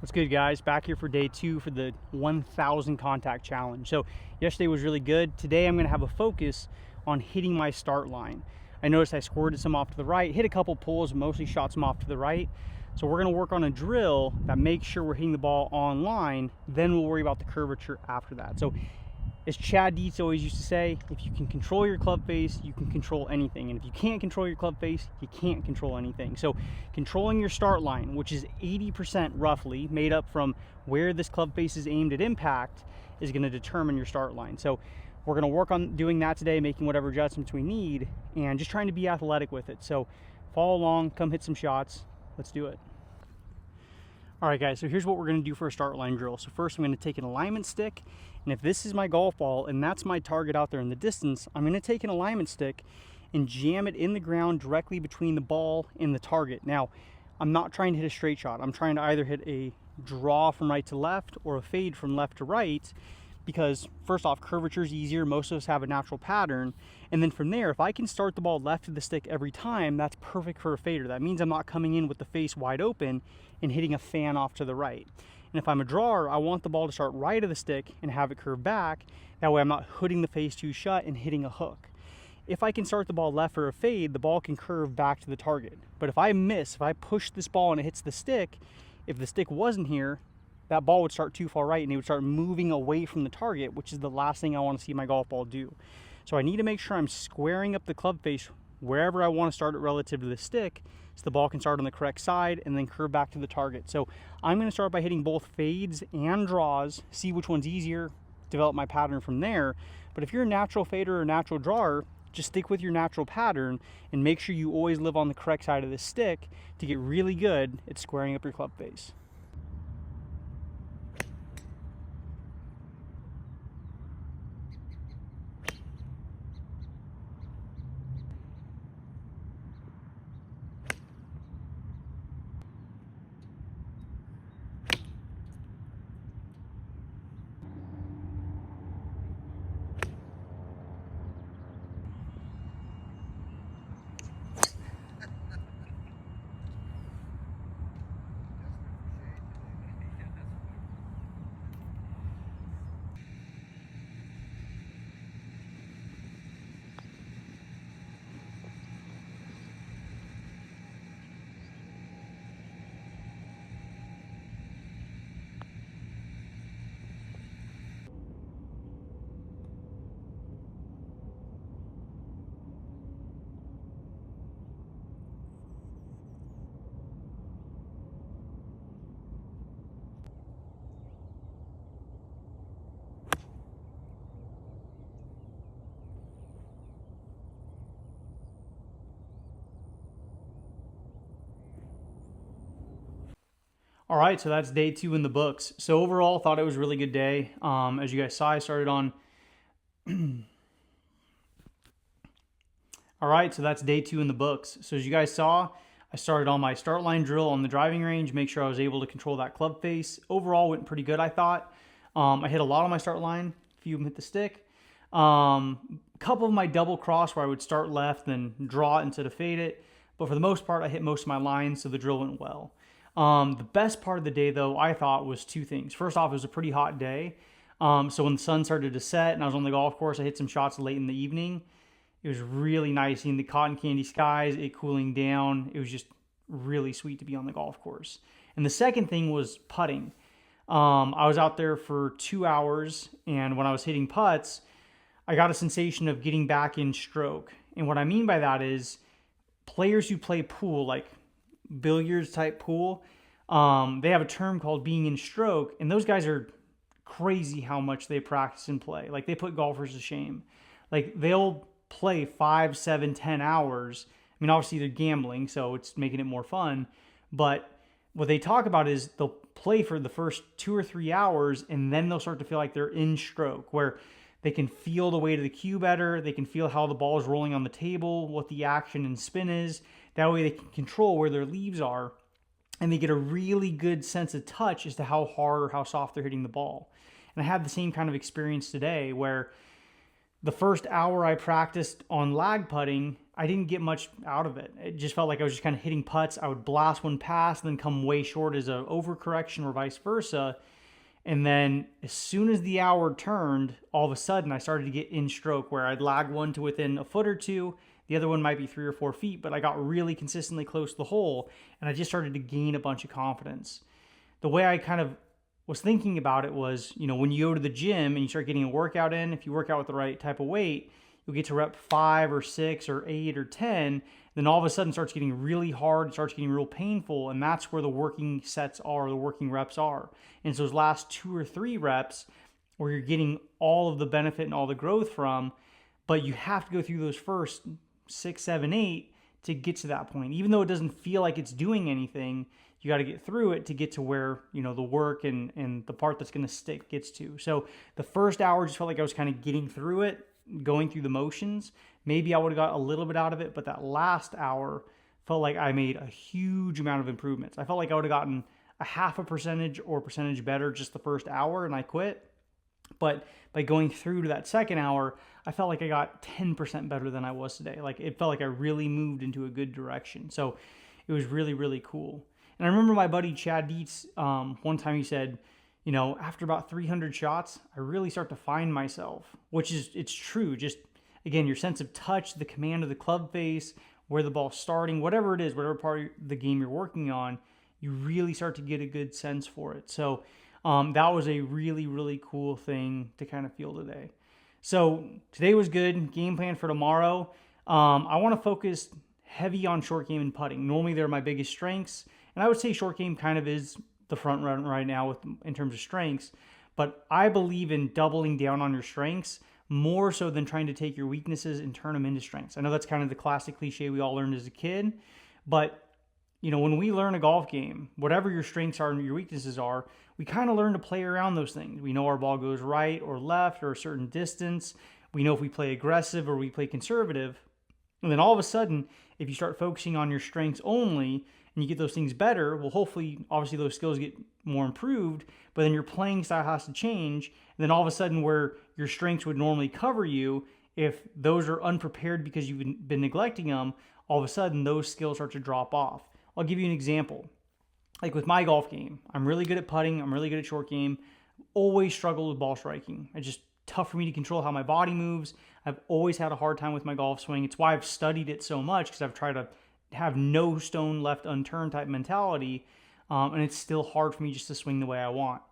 What's good, guys? Back here for day 2 for the 1,000 contact challenge. So yesterday was really good. Today I'm going to have a focus on hitting my start line. I noticed I squirted some off to the right, hit a couple pulls, mostly shot some off to the right. So we're going to work on a drill that makes sure we're hitting the ball on line. Then we'll worry about the curvature after that. So as Chad Dietz always used to say, if you can control your club face, you can control anything. And if you can't control your club face, you can't control anything. So controlling your start line, which is 80% roughly made up from where this club face is aimed at impact, is going to determine your start line. So we're going to work on doing that today, making whatever adjustments we need, and just trying to be athletic with it. So follow along, come hit some shots. Let's do it. All right, guys, so here's what we're going to do for a start line drill. So first I'm going to take an alignment stick, and if this is my golf ball and that's my target out there in the distance, I'm going to take an alignment stick and jam it in the ground directly between the ball and the target. Now, I'm not trying to hit a straight shot. I'm trying to either hit a draw from right to left or a fade from left to right, because first off, curvature is easier. Most of us have a natural pattern. And then from there, if I can start the ball left of the stick every time, that's perfect for a fader. That means I'm not coming in with the face wide open and hitting a fan off to the right. And if I'm a drawer, I want the ball to start right of the stick and have it curve back. That way I'm not hooding the face too shut and hitting a hook. If I can start the ball left for a fade, the ball can curve back to the target. But if I miss, if I push this ball and it hits the stick, if the stick wasn't here, that ball would start too far right and it would start moving away from the target, which is the last thing I want to see my golf ball do. So I need to make sure I'm squaring up the club face wherever I want to start it relative to the stick, so the ball can start on the correct side and then curve back to the target. So I'm going to start by hitting both fades and draws, see which one's easier, develop my pattern from there. But if you're a natural fader or natural drawer, just stick with your natural pattern and make sure you always live on the correct side of the stick to get really good at squaring up your club face. All right, so that's day 2 in the books. So overall, thought it was a really good day. As you guys saw, I started on... All right, so that's day 2 in the books. So as you guys saw, I started on my start line drill on the driving range, make sure I was able to control that club face. Overall, went pretty good, I thought. I hit a lot on my start line. A few of them hit the stick. A couple of my double cross where I would start left, then draw it instead of fade it. But for the most part, I hit most of my lines, so the drill went well. The best part of the day, though, I thought was 2 things. First off, it was a pretty hot day. So when the sun started to set and I was on the golf course, I hit some shots late in the evening. It was really nice seeing the cotton candy skies, it cooling down. It was just really sweet to be on the golf course. And the second thing was putting. I was out there for 2 hours, and when I was hitting putts, I got a sensation of getting back in stroke. And what I mean by that is players who play pool, like billiards type pool, they have a term called being in stroke, and those guys are crazy how much they practice and play. Like, they put golfers to shame. Like, they'll play 5, 7, 10 hours. I mean, obviously they're gambling, so it's making it more fun, but what they talk about is they'll play for the first 2 or 3 hours, and then they'll start to feel like they're in stroke, where they can feel the weight of the cue better. They can feel how the ball is rolling on the table, what the action and spin is. That way they can control where their leaves are, and they get a really good sense of touch as to how hard or how soft they're hitting the ball. And I had the same kind of experience today where the first hour I practiced on lag putting, I didn't get much out of it. It just felt like I was just kind of hitting putts. I would blast one past and then come way short as an overcorrection or vice versa. And then as soon as the hour turned, all of a sudden I started to get in stroke where I'd lag one to within a foot or two. The other one might be 3 or 4 feet, but I got really consistently close to the hole and I just started to gain a bunch of confidence. The way I kind of was thinking about it was, when you go to the gym and you start getting a workout in, if you work out with the right type of weight, you'll get to rep 5 or 6 or 8 or 10. Then all of a sudden it starts getting really hard, it starts getting real painful, and that's where the working sets are, the working reps are. And so those last 2 or 3 reps where you're getting all of the benefit and all the growth from, but you have to go through those first 6, 7, 8 to get to that point. Even though it doesn't feel like it's doing anything, you got to get through it to get to where, the work and the part that's going to stick gets to. So the first hour just felt like I was kind of getting through it, going through the motions. Maybe I would have got a little bit out of it, but that last hour felt like I made a huge amount of improvements. I felt like I would have gotten a 0.5% or percentage better just the first hour and I quit. But by going through to that second hour, I felt like I got 10% better than I was today. Like it felt like I really moved into a good direction. So it was really, really cool. And I remember my buddy Chad Dietz, one time he said, after about 300 shots, I really start to find myself, it's true. Just again, your sense of touch, the command of the club face, where the ball's starting, whatever it is, whatever part of the game you're working on, you really start to get a good sense for it. So that was a really, really cool thing to kind of feel today. So today was good. Game plan for tomorrow. I want to focus heavy on short game and putting. Normally they're my biggest strengths. And I would say short game kind of is the front run right now in terms of strengths. But I believe in doubling down on your strengths more so than trying to take your weaknesses and turn them into strengths. I know that's kind of the classic cliche we all learned as a kid. But, when we learn a golf game, whatever your strengths are and your weaknesses are, we kind of learn to play around those things. We know our ball goes right or left or a certain distance. We know if we play aggressive or we play conservative. And then all of a sudden, if you start focusing on your strengths only and you get those things better, well, hopefully, obviously those skills get more improved, but then your playing style has to change. And then all of a sudden where your strengths would normally cover you, if those are unprepared because you've been neglecting them, all of a sudden those skills start to drop off. I'll give you an example. Like with my golf game, I'm really good at putting. I'm really good at short game. Always struggled with ball striking. It's just tough for me to control how my body moves. I've always had a hard time with my golf swing. It's why I've studied it so much, because I've tried to have no stone left unturned type mentality. And it's still hard for me just to swing the way I want.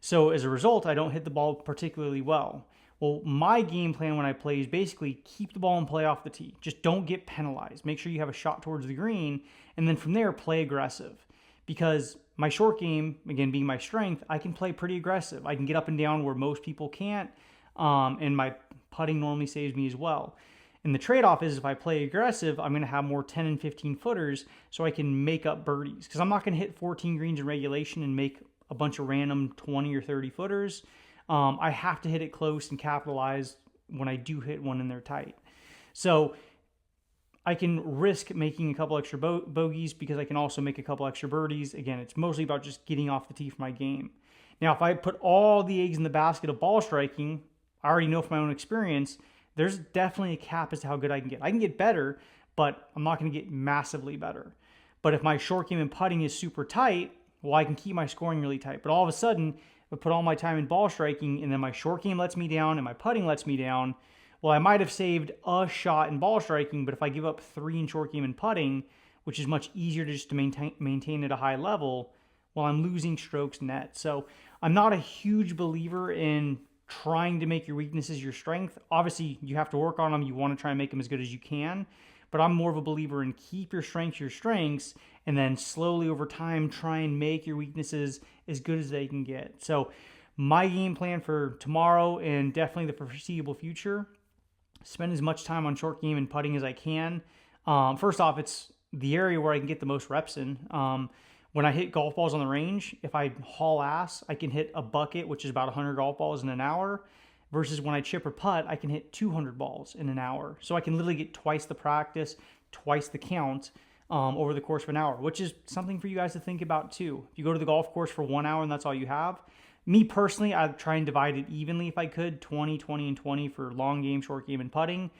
So as a result, I don't hit the ball particularly well. Well, my game plan when I play is basically keep the ball in play off the tee. Just don't get penalized. Make sure you have a shot towards the green. And then from there, play aggressive. Because my short game, again, being my strength, I can play pretty aggressive. I can get up and down where most people can't. And my putting normally saves me as well. And the trade-off is if I play aggressive, I'm going to have more 10 and 15 footers so I can make up birdies. Because I'm not going to hit 14 greens in regulation and make a bunch of random 20 or 30 footers. I have to hit it close and capitalize when I do hit one in there tight. So I can risk making a couple extra bogeys because I can also make a couple extra birdies. Again, it's mostly about just getting off the tee for my game. Now, if I put all the eggs in the basket of ball striking, I already know from my own experience, there's definitely a cap as to how good I can get. I can get better, but I'm not going to get massively better. But if my short game and putting is super tight, well, I can keep my scoring really tight. But all of a sudden, if I put all my time in ball striking and then my short game lets me down and my putting lets me down, well, I might have saved a shot in ball striking, but if I give up 3 in short game and putting, which is much easier to just to maintain at a high level, well, I'm losing strokes net. So I'm not a huge believer in trying to make your weaknesses your strength. Obviously, you have to work on them. You want to try and make them as good as you can. But I'm more of a believer in keep your strengths, and then slowly over time try and make your weaknesses as good as they can get. So my game plan for tomorrow and definitely the foreseeable future, spend as much time on short game and putting as I can. First off, it's the area where I can get the most reps in. When I hit golf balls on the range, if I haul ass, I can hit a bucket, which is about 100 golf balls in an hour, versus when I chip or putt, I can hit 200 balls in an hour. So I can literally get twice the practice, twice the count over the course of an hour, which is something for you guys to think about too. If you go to the golf course for 1 hour and that's all you have, me personally, I'd try and divide it evenly if I could, 20, 20, and 20 for long game, short game, and putting.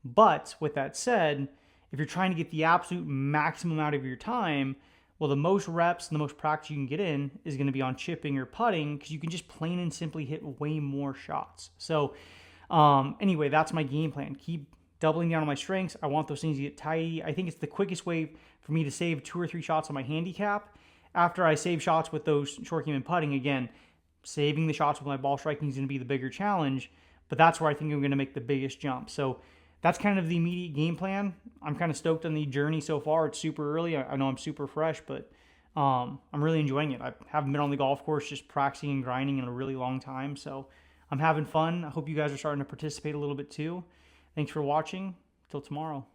But with that said, if you're trying to get the absolute maximum out of your time, well, the most reps and the most practice you can get in is going to be on chipping or putting, because you can just plain and simply hit way more shots. So anyway, that's my game plan. Keep doubling down on my strengths. I want those things to get tidy. I think it's the quickest way for me to save 2 or 3 shots on my handicap. After I save shots with those short game and putting, again, saving the shots with my ball striking is going to be the bigger challenge, but that's where I think I'm going to make the biggest jump. So that's kind of the immediate game plan. I'm kind of stoked on the journey so far. It's super early. I know I'm super fresh, but I'm really enjoying it. I haven't been on the golf course just practicing and grinding in a really long time, so I'm having fun. I hope you guys are starting to participate a little bit too. Thanks for watching. Till tomorrow.